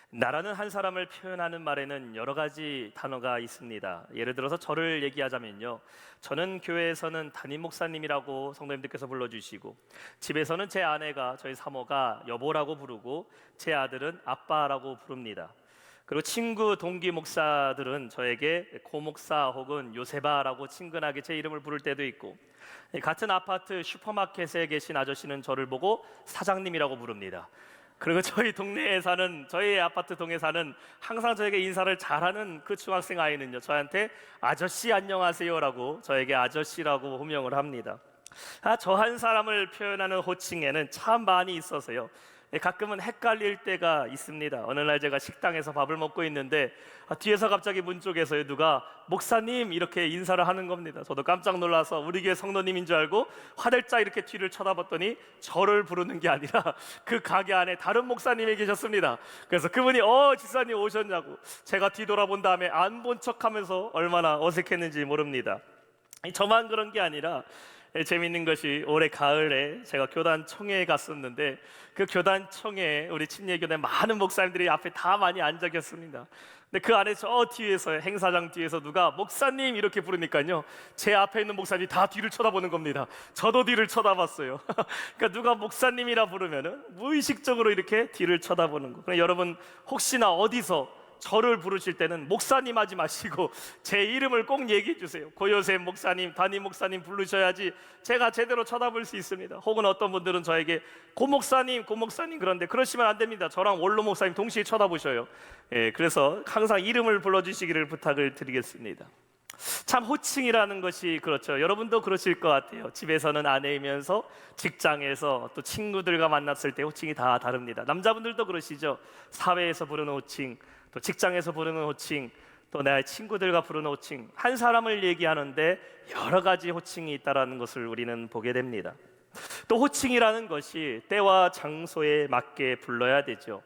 나라는 한 사람을 표현하는 말에는 여러 가지 단어가 있습니다. 예를 들어서 저를 얘기하자면요, 저는 교회에서는 담임 목사님이라고 성도님들께서 불러주시고, 집에서는 제 아내가, 저희 사모가 여보라고 부르고, 제 아들은 아빠라고 부릅니다. 그리고 친구 동기 목사들은 저에게 고목사 혹은 요세바라고 친근하게 제 이름을 부를 때도 있고, 같은 아파트 슈퍼마켓에 계신 아저씨는 저를 보고 사장님이라고 부릅니다. 그리고 저희 동네에 사는, 저희 아파트 동에 사는 항상 저에게 인사를 잘하는 그 중학생 아이는요, 저한테 아저씨 안녕하세요라고, 저에게 아저씨라고 호명을 합니다. 저 한 사람을 표현하는 호칭에는 참 많이 있어서요, 가끔은 헷갈릴 때가 있습니다. 어느 날 제가 식당에서 밥을 먹고 있는데 뒤에서 갑자기 문 쪽에서 누가 목사님 이렇게 인사를 하는 겁니다. 저도 깜짝 놀라서 우리 교회 성도님인 줄 알고 화들짝 이렇게 뒤를 쳐다봤더니 저를 부르는 게 아니라 그 가게 안에 다른 목사님이 계셨습니다. 그래서 그분이 집사님 오셨냐고, 제가 뒤돌아본 다음에 안 본 척하면서 얼마나 어색했는지 모릅니다. 저만 그런 게 아니라 재밌는 것이, 올해 가을에 제가 교단 총회에 갔었는데 그 교단 총회에 우리 침례교회 많은 목사님들이 앞에 다 많이 앉아 계셨습니다. 근데 그 안에 저 뒤에서, 행사장 뒤에서 누가 목사님 이렇게 부르니까요, 제 앞에 있는 목사님이 다 뒤를 쳐다보는 겁니다. 저도 뒤를 쳐다봤어요. 그러니까 누가 목사님이라 부르면은 무의식적으로 이렇게 뒤를 쳐다보는 거. 그러니까 여러분, 혹시나 어디서 저를 부르실 때는 목사님 하지 마시고 제 이름을 꼭 얘기해 주세요. 고요셉 목사님, 담임 목사님 부르셔야지 제가 제대로 쳐다볼 수 있습니다. 혹은 어떤 분들은 저에게 고목사님, 고목사님, 그런데 그러시면 안 됩니다. 저랑 원로 목사님 동시에 쳐다보셔요. 그래서 항상 이름을 불러주시기를 부탁을 드리겠습니다. 참, 호칭이라는 것이 그렇죠. 여러분도 그러실 것 같아요. 집에서는 아내이면서 직장에서 또 친구들과 만났을 때 호칭이 다 다릅니다. 남자분들도 그러시죠. 사회에서 부르는 호칭, 또 직장에서 부르는 호칭, 또 내 친구들과 부르는 호칭, 한 사람을 얘기하는데 여러 가지 호칭이 있다는 것을 우리는 보게 됩니다. 또 호칭이라는 것이 때와 장소에 맞게 불러야 되죠.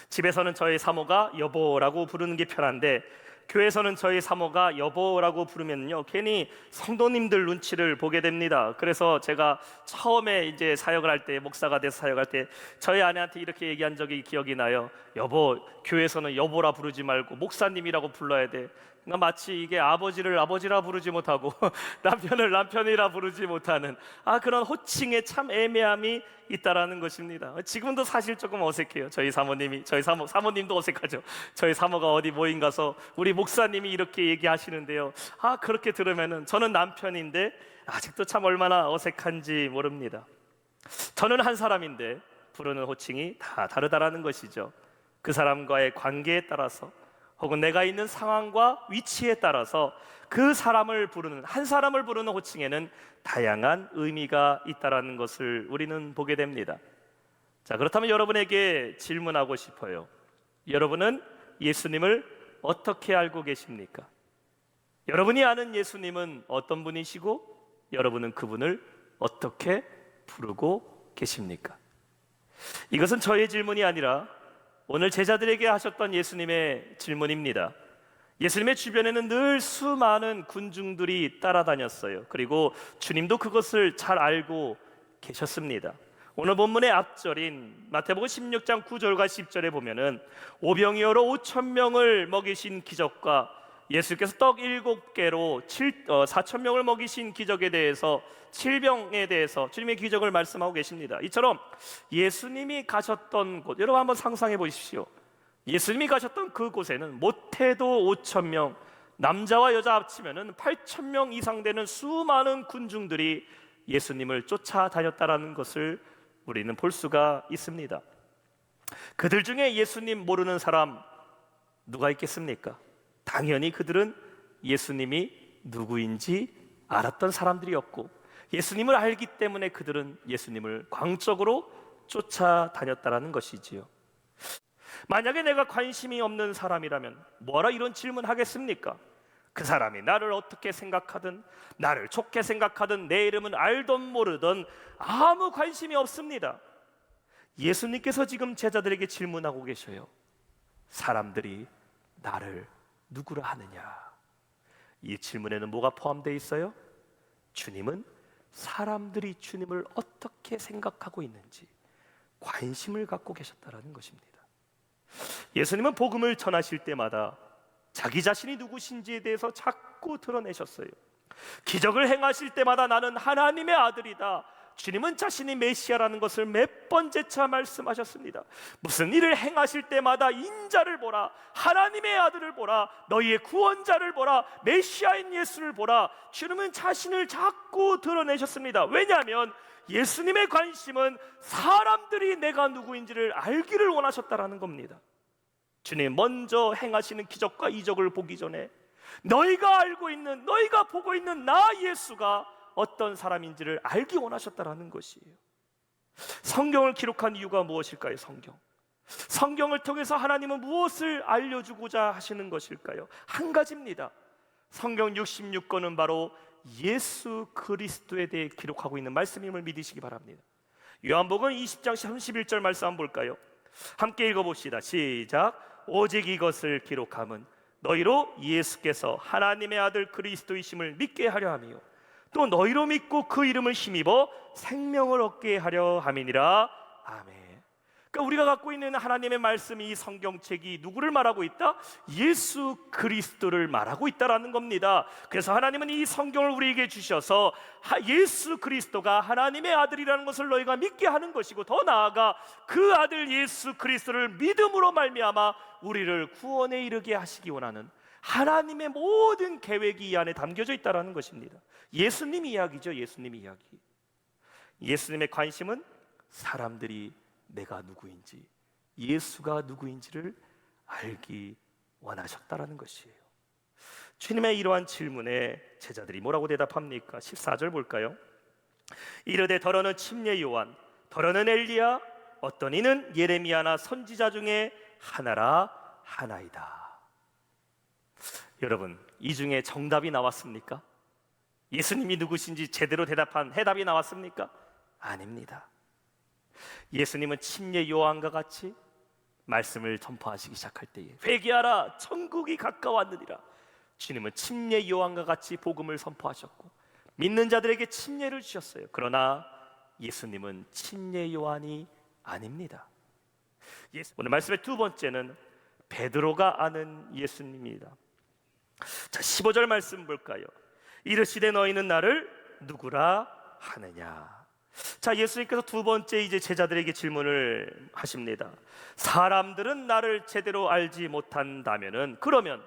집에서는 저희 사모가 여보라고 부르는 게 편한데, 교회에서는 저희 사모가 여보라고 부르면요, 괜히 성도님들 눈치를 보게 됩니다. 그래서 제가 처음에 이제 사역을 할 때, 목사가 돼서 사역할 때 저희 아내한테 이렇게 얘기한 적이 기억이 나요. 여보, 교회에서는 여보라 부르지 말고 목사님이라고 불러야 돼. 그러니까 마치 이게 아버지를 아버지라 부르지 못하고 남편을 남편이라 부르지 못하는 그런 호칭에 참 애매함이 있다라는 것입니다. 지금도 사실 조금 어색해요. 저희 사모님이, 저희 사모님도 어색하죠. 저희 사모가 어디 모임 가서 우리 목사님이 이렇게 얘기하시는데요, 그렇게 들으면은 저는 남편인데 아직도 참 얼마나 어색한지 모릅니다. 저는 한 사람인데 부르는 호칭이 다 다르다라는 것이죠. 그 사람과의 관계에 따라서, 혹은 내가 있는 상황과 위치에 따라서 그 사람을 부르는, 한 사람을 부르는 호칭에는 다양한 의미가 있다는 것을 우리는 보게 됩니다. 자, 그렇다면 여러분에게 질문하고 싶어요. 여러분은 예수님을 어떻게 알고 계십니까? 여러분이 아는 예수님은 어떤 분이시고, 여러분은 그분을 어떻게 부르고 계십니까? 이것은 저의 질문이 아니라 오늘 제자들에게 하셨던 예수님의 질문입니다. 예수님의 주변에는 늘 수많은 군중들이 따라다녔어요. 그리고 주님도 그것을 잘 알고 계셨습니다. 오늘 본문의 앞절인 마태복음 16장 9절과 10절에 보면은 오병이어로 5,000명을 먹이신 기적과 예수께서 떡 7개로 4,000명을 먹이신 기적에 대해서, 7병에 대해서 주님의 기적을 말씀하고 계십니다. 이처럼 예수님이 가셨던 곳, 여러분 한번 상상해 보십시오. 예수님이 가셨던 그곳에는 못해도 5,000명, 남자와 여자 합치면은 8,000명 이상 되는 수많은 군중들이 예수님을 쫓아다녔다라는 것을 우리는 볼 수가 있습니다. 그들 중에 예수님 모르는 사람 누가 있겠습니까? 당연히 그들은 예수님이 누구인지 알았던 사람들이었고, 예수님을 알기 때문에 그들은 예수님을 광적으로 쫓아다녔다라는 것이지요. 만약에 내가 관심이 없는 사람이라면 뭐라 이런 질문 하겠습니까? 그 사람이 나를 어떻게 생각하든, 나를 좋게 생각하든, 내 이름은 알든 모르든 아무 관심이 없습니다. 예수님께서 지금 제자들에게 질문하고 계셔요. 사람들이 나를 누구라 하느냐? 이 질문에는 뭐가 포함되어 있어요? 주님은 사람들이 주님을 어떻게 생각하고 있는지 관심을 갖고 계셨다는 것입니다. 예수님은 복음을 전하실 때마다 자기 자신이 누구신지에 대해서 자꾸 드러내셨어요. 기적을 행하실 때마다 나는 하나님의 아들이다, 주님은 자신이 메시아라는 것을 몇 번째차 말씀하셨습니다. 무슨 일을 행하실 때마다 인자를 보라, 하나님의 아들을 보라, 너희의 구원자를 보라, 메시아인 예수를 보라, 주님은 자신을 자꾸 드러내셨습니다. 왜냐하면 예수님의 관심은 사람들이 내가 누구인지를 알기를 원하셨다라는 겁니다. 주님 먼저 행하시는 기적과 이적을 보기 전에 너희가 알고 있는, 너희가 보고 있는 나 예수가 어떤 사람인지를 알기 원하셨다라는 것이에요. 성경을 기록한 이유가 무엇일까요? 성경을 통해서 하나님은 무엇을 알려주고자 하시는 것일까요? 한 가지입니다. 성경 66권은 바로 예수 그리스도에 대해 기록하고 있는 말씀임을 믿으시기 바랍니다. 요한복음 20장 31절 말씀 한번 볼까요? 함께 읽어봅시다. 시작. 오직 이것을 기록함은 너희로 예수께서 하나님의 아들 그리스도이심을 믿게 하려 함이요 또 너희로 믿고 그 이름을 힘입어 생명을 얻게 하려 함이니라. 아멘. 그러니까 우리가 갖고 있는 하나님의 말씀이, 이 성경책이 누구를 말하고 있다? 예수 그리스도를 말하고 있다라는 겁니다. 그래서 하나님은 이 성경을 우리에게 주셔서 예수 그리스도가 하나님의 아들이라는 것을 너희가 믿게 하는 것이고, 더 나아가 그 아들 예수 그리스도를 믿음으로 말미암아 우리를 구원에 이르게 하시기 원하는 하나님의 모든 계획이 이 안에 담겨져 있다는 것입니다. 예수님 이야기죠. 예수님 이야기. 예수님의 관심은 사람들이 내가 누구인지, 예수가 누구인지를 알기 원하셨다라는 것이에요. 주님의 이러한 질문에 제자들이 뭐라고 대답합니까? 14절 볼까요? 이르되 더러는 침례 요한, 더러는 엘리야, 어떤 이는 예레미야나 선지자 중에 하나라 하나이다. 여러분, 이 중에 정답이 나왔습니까? 예수님이 누구신지 제대로 대답한 해답이 나왔습니까? 아닙니다. 예수님은 침례 요한과 같이 말씀을 전파하시기 시작할 때에 회개하라 천국이 가까웠느니라, 주님은 침례 요한과 같이 복음을 선포하셨고 믿는 자들에게 침례를 주셨어요. 그러나 예수님은 침례 요한이 아닙니다. 오늘 말씀의 두 번째는 베드로가 아는 예수님입니다. 자, 15절 말씀 볼까요? 이르시되 너희는 나를 누구라 하느냐. 자, 예수님께서 두 번째 이제 제자들에게 질문을 하십니다. 사람들은 나를 제대로 알지 못한다면은 그러면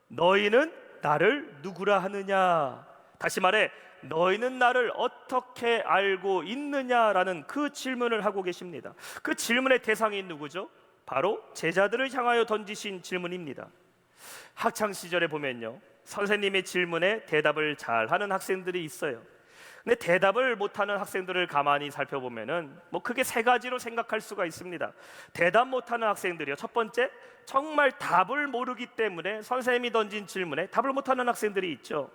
너희는 나를 누구라 하느냐? 다시 말해, 너희는 나를 어떻게 알고 있느냐라는 그 질문을 하고 계십니다. 그 질문의 대상이 누구죠? 바로 제자들을 향하여 던지신 질문입니다. 학창 시절에 보면요, 선생님의 질문에 대답을 잘하는 학생들이 있어요. 근데 대답을 못하는 학생들을 가만히 살펴보면은 크게 세 가지로 생각할 수가 있습니다. 대답 못하는 학생들이요, 첫 번째, 정말 답을 모르기 때문에 선생님이 던진 질문에 답을 못하는 학생들이 있죠.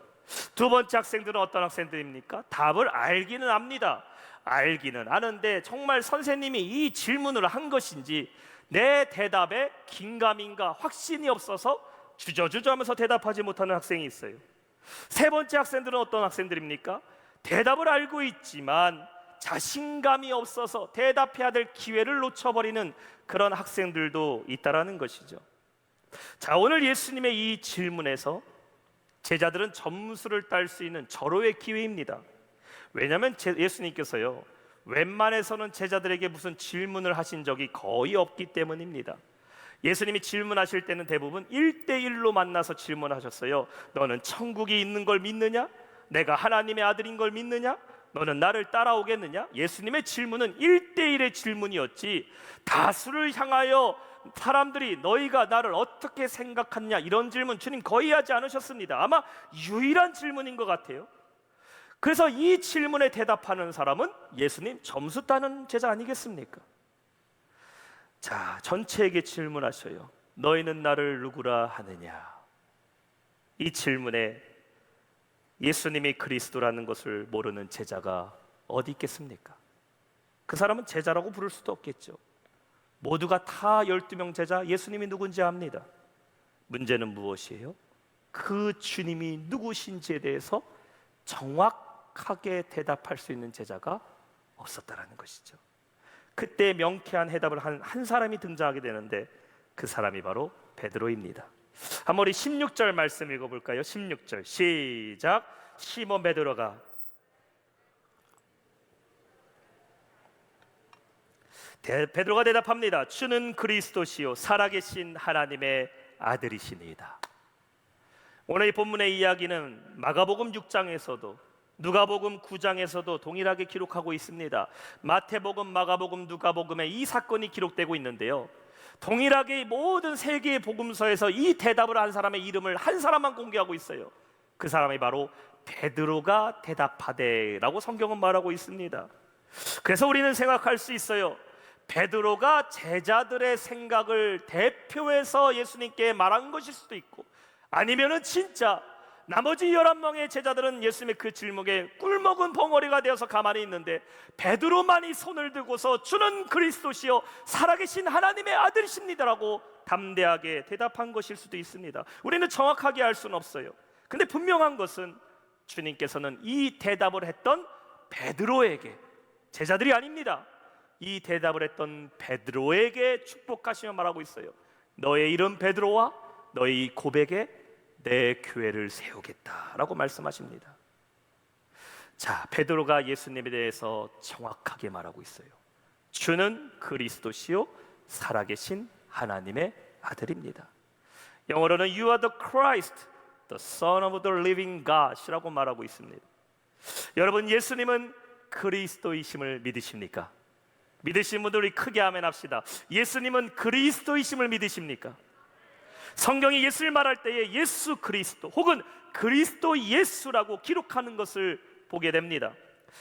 두 번째 학생들은 어떤 학생들입니까? 답을 알기는 압니다. 알기는 아는데 정말 선생님이 이 질문을 한 것인지 내 대답에 긴가민가 확신이 없어서 주저주저 하면서 대답하지 못하는 학생이 있어요. 세 번째 학생들은 어떤 학생들입니까? 대답을 알고 있지만 자신감이 없어서 대답해야 될 기회를 놓쳐버리는 그런 학생들도 있다라는 것이죠. 자, 오늘 예수님의 이 질문에서 제자들은 점수를 딸 수 있는 절호의 기회입니다. 왜냐하면 예수님께서요, 웬만해서는 제자들에게 무슨 질문을 하신 적이 거의 없기 때문입니다. 예수님이 질문하실 때는 대부분 1대1로 만나서 질문하셨어요. 너는 천국이 있는 걸 믿느냐? 내가 하나님의 아들인 걸 믿느냐? 너는 나를 따라오겠느냐? 예수님의 질문은 1대1의 질문이었지, 다수를 향하여 사람들이 너희가 나를 어떻게 생각하느냐 이런 질문 주님 거의 하지 않으셨습니다. 아마 유일한 질문인 것 같아요. 그래서 이 질문에 대답하는 사람은 예수님 점수 따는 제자 아니겠습니까? 자, 전체에게 질문하셔요. 너희는 나를 누구라 하느냐? 이 질문에 예수님이 그리스도라는 것을 모르는 제자가 어디 있겠습니까? 그 사람은 제자라고 부를 수도 없겠죠. 모두가 다 12명 제자, 예수님이 누군지 압니다. 문제는 무엇이에요? 그 주님이 누구신지에 대해서 정확하게 대답할 수 있는 제자가 없었다라는 것이죠. 그때 명쾌한 해답을 한 사람이 등장하게 되는데 그 사람이 바로 베드로입니다. 한번 우리 16절 말씀 읽어볼까요? 16절 시작. 시몬 베드로가 베드로가 대답합니다. 주는 그리스도시요 살아계신 하나님의 아들이시니이다. 오늘 이 본문의 이야기는 마가복음 6장에서도 누가복음 9장에서도 동일하게 기록하고 있습니다. 마태복음, 마가복음, 누가복음에 이 사건이 기록되고 있는데요, 동일하게 모든 세 개의 복음서에서 이 대답을 한 사람의 이름을 한 사람만 공개하고 있어요. 그 사람이 바로 베드로가 대답하되라고 성경은 말하고 있습니다. 그래서 우리는 생각할 수 있어요. 베드로가 제자들의 생각을 대표해서 예수님께 말한 것일 수도 있고, 아니면은 진짜 나머지 11명의 제자들은 예수님의 그 질문에 꿀먹은 벙어리가 되어서 가만히 있는데 베드로만이 손을 들고서 주는 그리스도시요 살아계신 하나님의 아들이십니다라고 담대하게 대답한 것일 수도 있습니다. 우리는 정확하게 알 수는 없어요. 근데 분명한 것은 주님께서는 이 대답을 했던 베드로에게, 제자들이 아닙니다, 이 대답을 했던 베드로에게 축복하시며 말하고 있어요. 너의 이름 베드로와 너의 이 고백에 내 교회를 세우겠다라고 말씀하십니다. 자, 베드로가 예수님에 대해서 정확하게 말하고 있어요. 주는 그리스도시요 살아계신 하나님의 아들입니다. 영어로는 You are the Christ, the Son of the Living God이라고 말하고 있습니다. 여러분, 예수님은 그리스도이심을 믿으십니까? 믿으신 분들이 크게 아멘 합시다. 예수님은 그리스도이심을 믿으십니까? 성경이 예수를 말할 때에 예수 그리스도 혹은 그리스도 예수라고 기록하는 것을 보게 됩니다.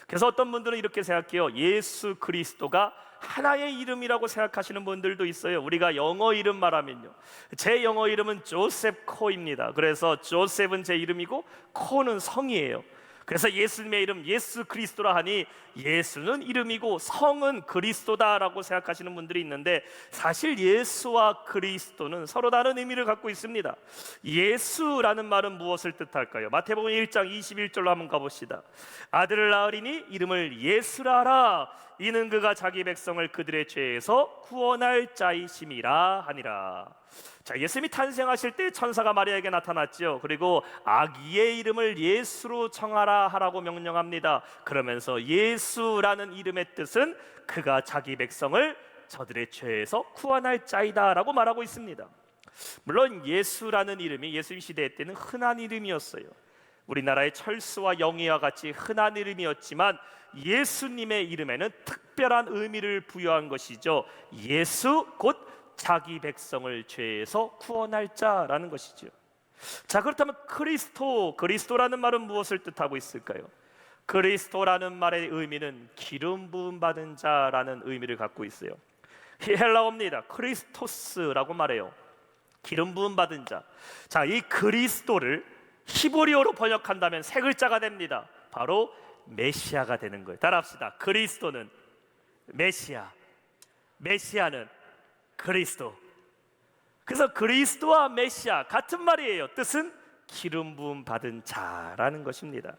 그래서 어떤 분들은 이렇게 생각해요. 예수 그리스도가 하나의 이름이라고 생각하시는 분들도 있어요. 우리가 영어 이름 말하면요, 제 영어 이름은 조셉 코입니다. 그래서 조셉은 제 이름이고 코는 성이에요. 그래서 예수님의 이름 예수 그리스도라 하니 예수는 이름이고 성은 그리스도다라고 생각하시는 분들이 있는데, 사실 예수와 그리스도는 서로 다른 의미를 갖고 있습니다. 예수라는 말은 무엇을 뜻할까요? 마태복음 1장 21절로 한번 가봅시다. 아들을 낳으리니 이름을 예수라 하라. 이는 그가 자기 백성을 그들의 죄에서 구원할 자이심이라 하니라. 자, 예수님이 탄생하실 때 천사가 마리아에게 나타났죠. 그리고 아기의 이름을 예수로 정하라 하라고 명령합니다. 그러면서 예수라는 이름의 뜻은 그가 자기 백성을 저들의 죄에서 구원할 자이다 라고 말하고 있습니다. 물론 예수라는 이름이 예수님 시대 때는 흔한 이름이었어요. 우리나라의 철수와 영희와 같이 흔한 이름이었지만 예수님의 이름에는 특별한 의미를 부여한 것이죠. 예수 곧 자기 백성을 죄에서 구원할 자라는 것이죠. 자, 그렇다면 그리스도라는 말은 무엇을 뜻하고 있을까요? 그리스도라는 말의 의미는 기름 부음 받은 자라는 의미를 갖고 있어요. 헬라어입니다. 크리스토스라고 말해요. 기름 부음 받은 자. 자, 이 그리스도를 히브리어로 번역한다면 세 글자가 됩니다. 바로 메시아가 되는 거예요. 따라합시다. 그리스도는 메시아, 메시아는 그리스도. 그래서 그리스도와 메시아 같은 말이에요. 뜻은 기름 부음 받은 자라는 것입니다.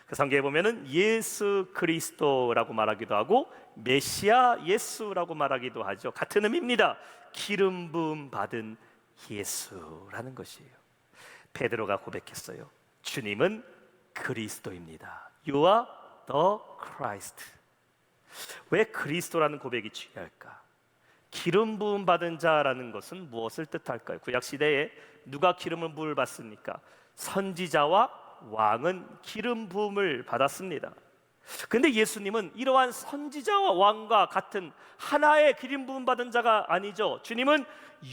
그 성경에 보면은 예수 그리스도라고 말하기도 하고 메시아 예수라고 말하기도 하죠. 같은 의미입니다. 기름 부음 받은 예수라는 것이에요. 베드로가 고백했어요. 주님은 그리스도입니다. You are the Christ. 왜 그리스도라는 고백이 중요할까? 기름 부음 받은 자라는 것은 무엇을 뜻할까요? 구약 시대에 누가 기름을 부음을 받습니까? 선지자와 왕은 기름 부음을 받았습니다. 근데 예수님은 이러한 선지자와 왕과 같은 하나의 기름 부음 받은 자가 아니죠. 주님은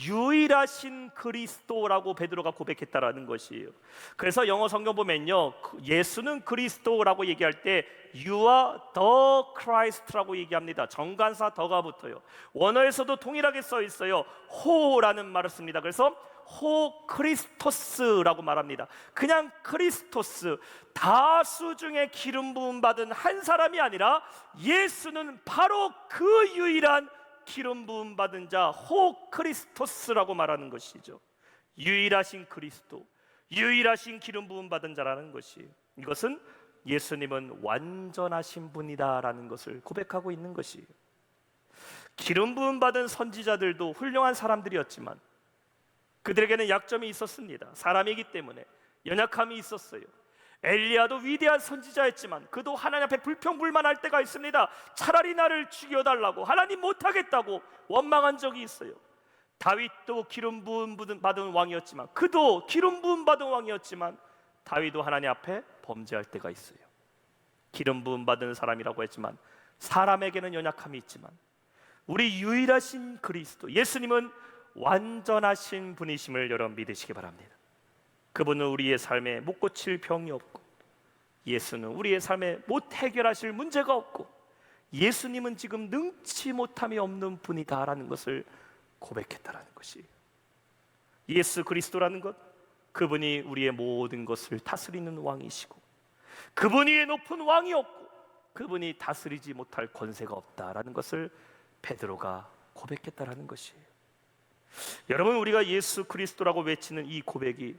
유일하신 그리스도라고 베드로가 고백했다라는 것이에요. 그래서 영어 성경 보면요, 예수는 그리스도라고 얘기할 때 You are the Christ라고 얘기합니다. 정관사 더가 붙어요. 원어에서도 동일하게 써 있어요. 호라는 말을 씁니다. 그래서 호 크리스토스라고 말합니다. 그냥 크리스토스, 다수 중에 기름 부음 받은 한 사람이 아니라 예수는 바로 그 유일한 기름 부음 받은 자 호 크리스토스라고 말하는 것이죠. 유일하신 그리스도, 유일하신 기름 부음 받은 자라는 것이, 이것은 예수님은 완전하신 분이다라는 것을 고백하고 있는 것이에요. 기름 부음 받은 선지자들도 훌륭한 사람들이었지만 그들에게는 약점이 있었습니다. 사람이기 때문에 연약함이 있었어요. 엘리야도 위대한 선지자였지만 그도 하나님 앞에 불평불만할 때가 있습니다. 차라리 나를 죽여달라고, 하나님 못하겠다고 원망한 적이 있어요. 다윗도 기름 부음 받은 왕이었지만, 그도 기름 부음 받은 왕이었지만 다윗도 하나님 앞에 범죄할 때가 있어요. 기름 부음 받은 사람이라고 했지만 사람에게는 연약함이 있지만 우리 유일하신 그리스도 예수님은 완전하신 분이심을 여러분 믿으시기 바랍니다. 그분은 우리의 삶에 못 고칠 병이 없고, 예수는 우리의 삶에 못 해결하실 문제가 없고, 예수님은 지금 능치 못함이 없는 분이다라는 것을 고백했다라는 것이, 예수 그리스도라는 것, 그분이 우리의 모든 것을 다스리는 왕이시고, 그분 위에 높은 왕이 없고, 그분이 다스리지 못할 권세가 없다라는 것을 베드로가 고백했다라는 것이에요. 여러분, 우리가 예수 그리스도라고 외치는 이 고백이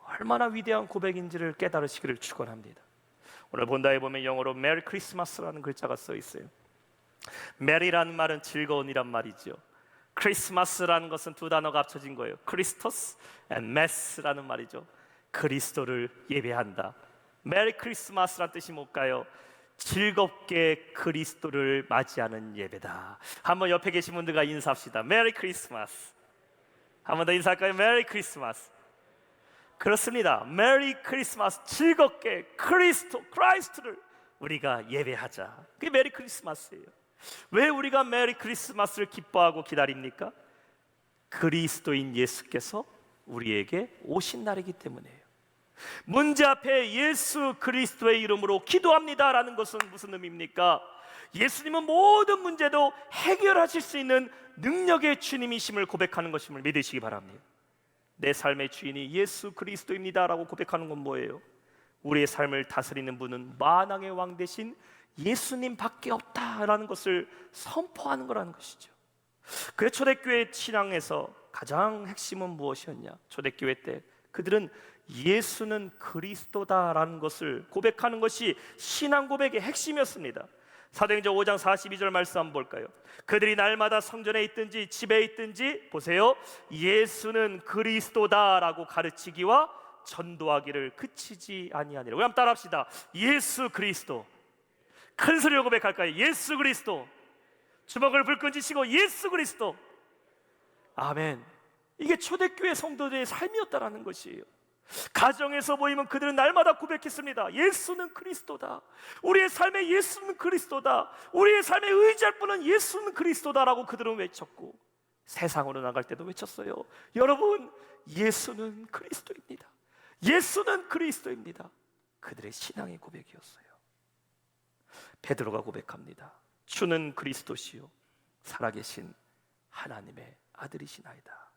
얼마나 위대한 고백인지를 깨달으시기를 축원합니다. 오늘 본다에 보면 영어로 메리 크리스마스라는 글자가 써 있어요. 메리라는 말은 즐거운이란 말이죠. 크리스마스라는 것은 두 단어가 합쳐진 거예요. 크리스토스 and 메스라는 말이죠. 그리스도를 예배한다. 메리 크리스마스란 뜻이 뭘까요? 즐겁게 그리스도를 맞이하는 예배다. 한번 옆에 계신 분들과 인사합시다. 메리 크리스마스. 한 번 더 인사할까요? 메리 크리스마스. 그렇습니다. 메리 크리스마스. 즐겁게 크리스토를 우리가 예배하자. 그게 메리 크리스마스예요. 왜 우리가 메리 크리스마스를 기뻐하고 기다립니까? 그리스도인 예수께서 우리에게 오신 날이기 때문이에요. 문제 앞에 예수 그리스도의 이름으로 기도합니다라는 것은 무슨 의미입니까? 예수님은 모든 문제도 해결하실 수 있는 능력의 주님이심을 고백하는 것임을 믿으시기 바랍니다. 내 삶의 주인이 예수 그리스도입니다라고 고백하는 건 뭐예요? 우리의 삶을 다스리는 분은 만왕의 왕 대신 예수님밖에 없다라는 것을 선포하는 거라는 것이죠. 그래서 초대교회 신앙에서 가장 핵심은 무엇이었냐? 초대교회 때 그들은 예수는 그리스도다라는 것을 고백하는 것이 신앙 고백의 핵심이었습니다. 사도행전 5장 42절 말씀 한번 볼까요? 그들이 날마다 성전에 있든지 집에 있든지 보세요, 예수는 그리스도다라고 가르치기와 전도하기를 그치지 아니하니라. 우리 한번 따라합시다. 예수 그리스도. 큰 소리로 고백할까요? 예수 그리스도. 주먹을 불끈 쥐시고 예수 그리스도. 아멘. 이게 초대교회 성도들의 삶이었다라는 것이에요. 가정에서 모이면 그들은 날마다 고백했습니다. 예수는 그리스도다. 우리의 삶에 예수는 그리스도다. 우리의 삶에 의지할 분은 예수는 그리스도다라고 그들은 외쳤고, 세상으로 나갈 때도 외쳤어요. 여러분, 예수는 그리스도입니다. 예수는 그리스도입니다. 그들의 신앙의 고백이었어요. 베드로가 고백합니다. 주는 그리스도시요 살아계신 하나님의 아들이시나이다.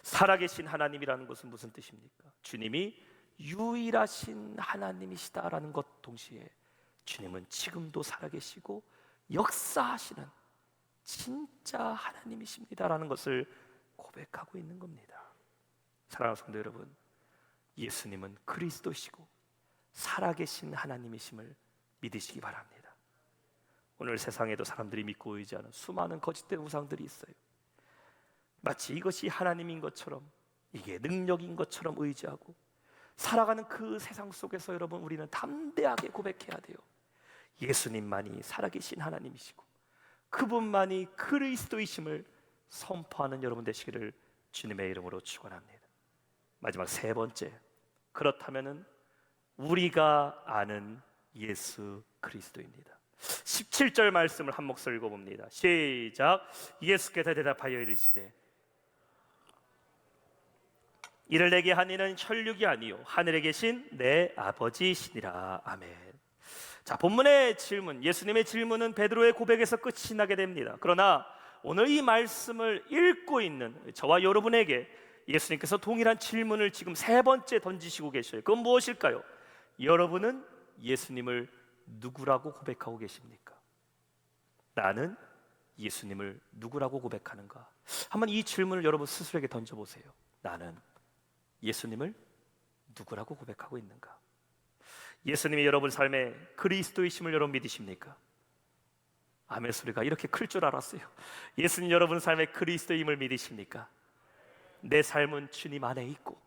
살아계신 하나님이라는 것은 무슨 뜻입니까? 주님이 유일하신 하나님이시다라는 것 동시에 주님은 지금도 살아계시고 역사하시는 진짜 하나님이십니다라는 것을 고백하고 있는 겁니다. 사랑하는 성도 여러분, 예수님은 그리스도시고 살아계신 하나님이심을 믿으시기 바랍니다. 오늘 세상에도 사람들이 믿고 의지하는 수많은 거짓된 우상들이 있어요. 마치 이것이 하나님인 것처럼, 이게 능력인 것처럼 의지하고 살아가는 그 세상 속에서 여러분, 우리는 담대하게 고백해야 돼요. 예수님만이 살아계신 하나님이시고 그분만이 그리스도이심을 선포하는 여러분 되시기를 주님의 이름으로 축원합니다. 마지막 세 번째, 그렇다면은 우리가 아는 예수 그리스도입니다. 17절 말씀을 한 목소리 읽어봅니다. 시작. 예수께서 대답하여 이르시되 이를 내게 한 이는 혈육이 아니요 하늘에 계신 내 아버지시니라. 아멘. 자, 본문의 질문, 예수님의 질문은 베드로의 고백에서 끝이 나게 됩니다. 그러나 오늘 이 말씀을 읽고 있는 저와 여러분에게 예수님께서 동일한 질문을 지금 세 번째 던지시고 계셔요. 그건 무엇일까요? 여러분은 예수님을 누구라고 고백하고 계십니까? 나는 예수님을 누구라고 고백하는가? 한번 이 질문을 여러분 스스로에게 던져보세요. 나는 예수님을 누구라고 고백하고 있는가? 예수님이 여러분 삶에 그리스도이심을 여러분 믿으십니까? 아멘 소리가 이렇게 클 줄 알았어요. 예수님 여러분 삶에 그리스도임을 믿으십니까? 내 삶은 주님 안에 있고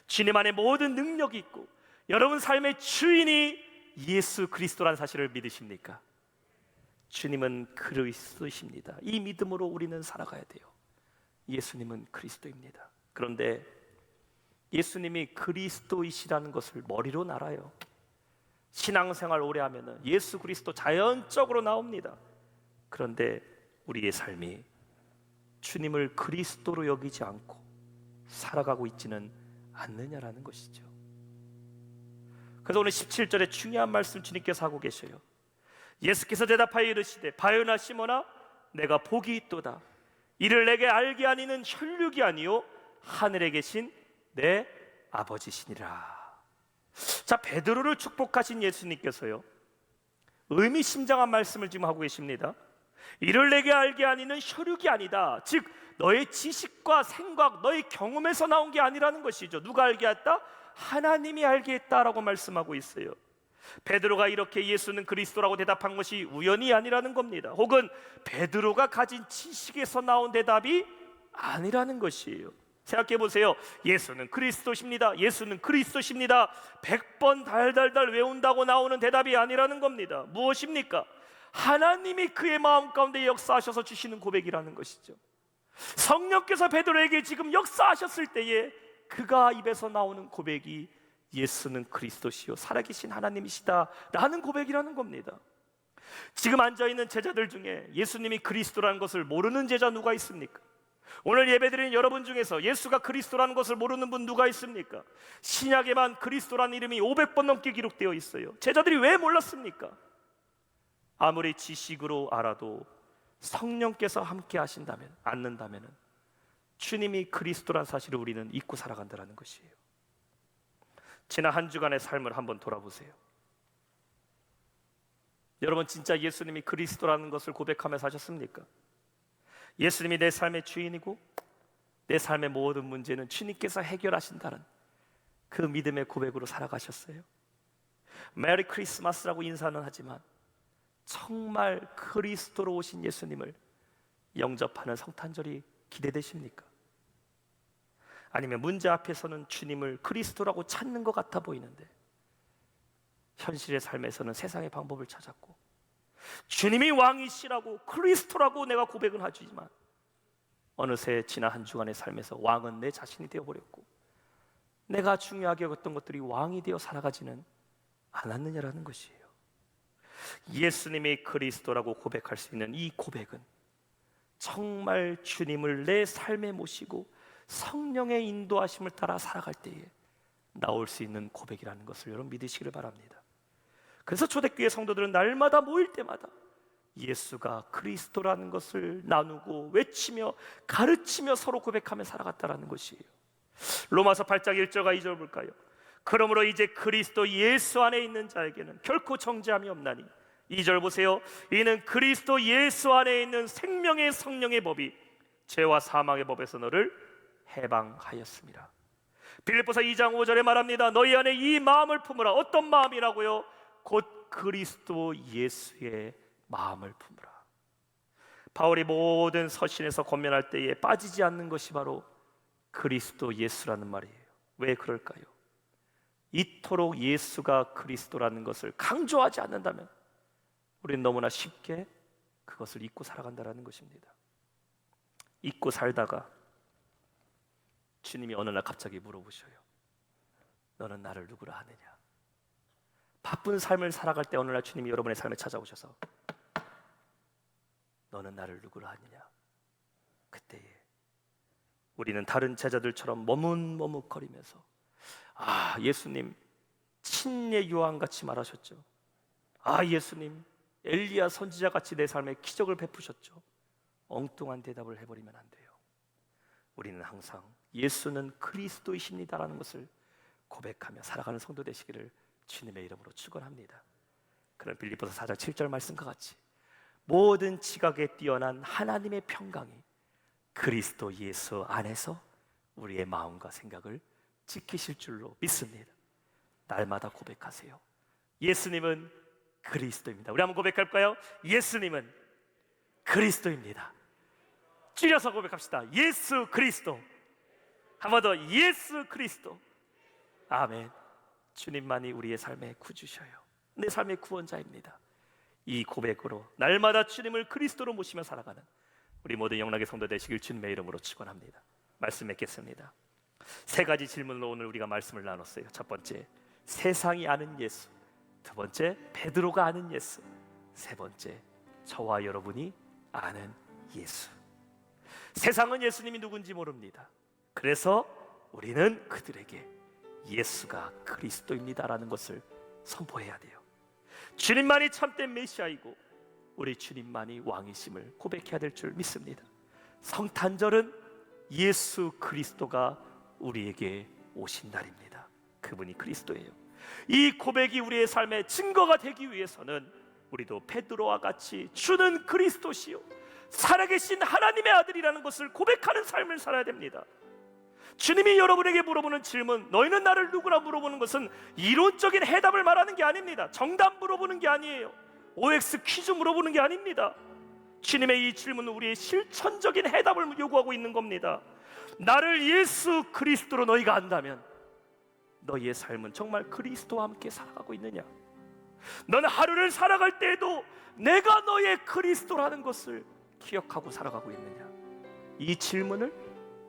주님 안에 모든 능력이 있고 여러분 삶의 주인이 예수 그리스도라는 사실을 믿으십니까? 주님은 그리스도이십니다. 이 믿음으로 우리는 살아가야 돼요. 예수님은 그리스도입니다. 그런데 예수님이 그리스도이시라는 것을 머리로 알아요. 신앙생활 오래 하면은 예수 그리스도 자연적으로 나옵니다. 그런데 우리의 삶이 주님을 그리스도로 여기지 않고 살아가고 있지는 않느냐라는 것이죠. 그래서 오늘 17절에 중요한 말씀 주님께서 하고 계셔요. 예수께서 대답하여 이르시되 바요나 시몬아 내가 복이 있도다. 이를 내게 알게 하니는 혈육이 아니요 하늘에 계신 내 아버지시니라. 자, 베드로를 축복하신 예수님께서요 의미심장한 말씀을 지금 하고 계십니다. 이를 내게 알게 하니는 혈육이 아니다. 즉 너의 지식과 생각, 너의 경험에서 나온 게 아니라는 것이죠. 누가 알게 했다? 하나님이 알게 했다라고 말씀하고 있어요. 베드로가 이렇게 예수는 그리스도라고 대답한 것이 우연이 아니라는 겁니다. 혹은 베드로가 가진 지식에서 나온 대답이 아니라는 것이에요. 생각해 보세요. 예수는 그리스도십니다. 예수는 그리스도십니다. 100번 달달달 외운다고 나오는 대답이 아니라는 겁니다. 무엇입니까? 하나님이 그의 마음 가운데 역사하셔서 주시는 고백이라는 것이죠. 성령께서 베드로에게 지금 역사하셨을 때에 그가 입에서 나오는 고백이 예수는 그리스도시요 살아계신 하나님이시다 라는 고백이라는 겁니다. 지금 앉아있는 제자들 중에 예수님이 그리스도라는 것을 모르는 제자 누가 있습니까? 오늘 예배드리는 여러분 중에서 예수가 그리스도라는 것을 모르는 분 누가 있습니까? 신약에만 그리스도라는 이름이 500번 넘게 기록되어 있어요. 제자들이 왜 몰랐습니까? 아무리 지식으로 알아도 성령께서 함께 하신다면, 않는다면 주님이 그리스도란 사실을 우리는 잊고 살아간다는 것이에요. 지난 한 주간의 삶을 한번 돌아보세요. 여러분 진짜 예수님이 그리스도라는 것을 고백하며 사셨습니까? 예수님이 내 삶의 주인이고 내 삶의 모든 문제는 주님께서 해결하신다는 그 믿음의 고백으로 살아가셨어요. 메리 크리스마스라고 인사는 하지만 정말 그리스도로 오신 예수님을 영접하는 성탄절이 기대되십니까? 아니면 문제 앞에서는 주님을 그리스도라고 찾는 것 같아 보이는데 현실의 삶에서는 세상의 방법을 찾았고 주님이 왕이시라고 그리스도라고 내가 고백은 하지만 어느새 지난 한 주간의 삶에서 왕은 내 자신이 되어버렸고 내가 중요하게 여겼던 것들이 왕이 되어 살아가지는 않았느냐라는 것이에요. 예수님이 그리스도라고 고백할 수 있는 이 고백은 정말 주님을 내 삶에 모시고 성령의 인도하심을 따라 살아갈 때에 나올 수 있는 고백이라는 것을 여러분 믿으시기를 바랍니다. 그래서 초대교회 성도들은 날마다 모일 때마다 예수가 그리스도라는 것을 나누고 외치며 가르치며 서로 고백하며 살아갔다라는 것이에요. 로마서 8장 1절과 2절 볼까요? 그러므로 이제 그리스도 예수 안에 있는 자에게는 결코 정죄함이 없나니 2절 보세요. 이는 그리스도 예수 안에 있는 생명의 성령의 법이 죄와 사망의 법에서 너를 해방하였습니다. 빌립보서 2장 5절에 말합니다. 너희 안에 이 마음을 품으라. 어떤 마음이라고요? 곧 그리스도 예수의 마음을 품으라. 바울이 모든 서신에서 권면할 때에 빠지지 않는 것이 바로 그리스도 예수라는 말이에요. 왜 그럴까요? 이토록 예수가 그리스도라는 것을 강조하지 않는다면 우리는 너무나 쉽게 그것을 잊고 살아간다는 것입니다. 잊고 살다가 주님이 어느 날 갑자기 물어보셔요. 너는 나를 누구라 하느냐? 바쁜 삶을 살아갈 때 어느 날 주님이 여러분의 삶에 찾아오셔서 너는 나를 누구라 하느냐? 그때에 우리는 다른 제자들처럼 머뭇머뭇거리면서 아, 예수님 친례 요한같이 말하셨죠. 아, 예수님 엘리야 선지자같이 내 삶에 기적을 베푸셨죠. 엉뚱한 대답을 해버리면 안 돼요. 우리는 항상 예수는 그리스도이십니다라는 것을 고백하며 살아가는 성도 되시기를 주님의 이름으로 축원합니다. 그런 빌립보서 4장 7절 말씀과 같이 모든 지각에 뛰어난 하나님의 평강이 그리스도 예수 안에서 우리의 마음과 생각을 지키실 줄로 믿습니다. 날마다 고백하세요. 예수님은 그리스도입니다. 우리 한번 고백할까요? 예수님은 그리스도입니다. 줄여서 고백합시다. 예수 그리스도. 한 번 더, 예수 그리스도. 아멘. 주님만이 우리의 삶의 구주셔요. 내 삶의 구원자입니다. 이 고백으로 날마다 주님을 그리스도로 모시며 살아가는 우리 모든 영락의 성도 되시길 주님의 이름으로 축원합니다. 말씀 맺겠습니다. 세 가지 질문으로 오늘 우리가 말씀을 나눴어요. 첫 번째, 세상이 아는 예수. 두 번째, 베드로가 아는 예수. 세 번째, 저와 여러분이 아는 예수. 세상은 예수님이 누군지 모릅니다. 그래서 우리는 그들에게 예수가 그리스도입니다라는 것을 선포해야 돼요. 주님만이 참된 메시아이고 우리 주님만이 왕이심을 고백해야 될 줄 믿습니다. 성탄절은 예수 그리스도가 우리에게 오신 날입니다. 그분이 그리스도예요. 이 고백이 우리의 삶의 증거가 되기 위해서는 우리도 베드로와 같이 주는 그리스도시요 살아계신 하나님의 아들이라는 것을 고백하는 삶을 살아야 됩니다. 주님이 여러분에게 물어보는 질문, 너희는 나를 누구라 물어보는 것은 이론적인 해답을 말하는 게 아닙니다. 정답 물어보는 게 아니에요. OX 퀴즈 물어보는 게 아닙니다. 주님의 이 질문은 우리의 실천적인 해답을 요구하고 있는 겁니다. 나를 예수 그리스도로 너희가 안다면 너희의 삶은 정말 그리스도와 함께 살아가고 있느냐? 너는 하루를 살아갈 때에도 내가 너의 그리스도라는 것을 기억하고 살아가고 있느냐? 이 질문을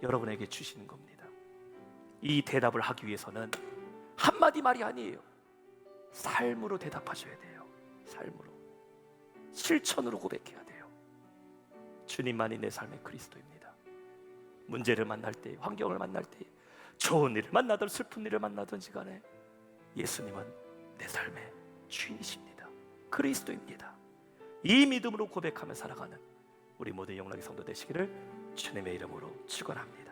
여러분에게 주시는 겁니다. 이 대답을 하기 위해서는 한마디 말이 아니에요. 삶으로 대답하셔야 돼요. 삶으로, 실천으로 고백해야 돼요. 주님만이 내 삶의 그리스도입니다. 문제를 만날 때, 환경을 만날 때, 좋은 일을 만나든 슬픈 일을 만나든지 간에 예수님은 내 삶의 주인이십니다. 그리스도입니다. 이 믿음으로 고백하며 살아가는 우리 모든 영락의 성도 되시기를 주님의 이름으로 축원합니다.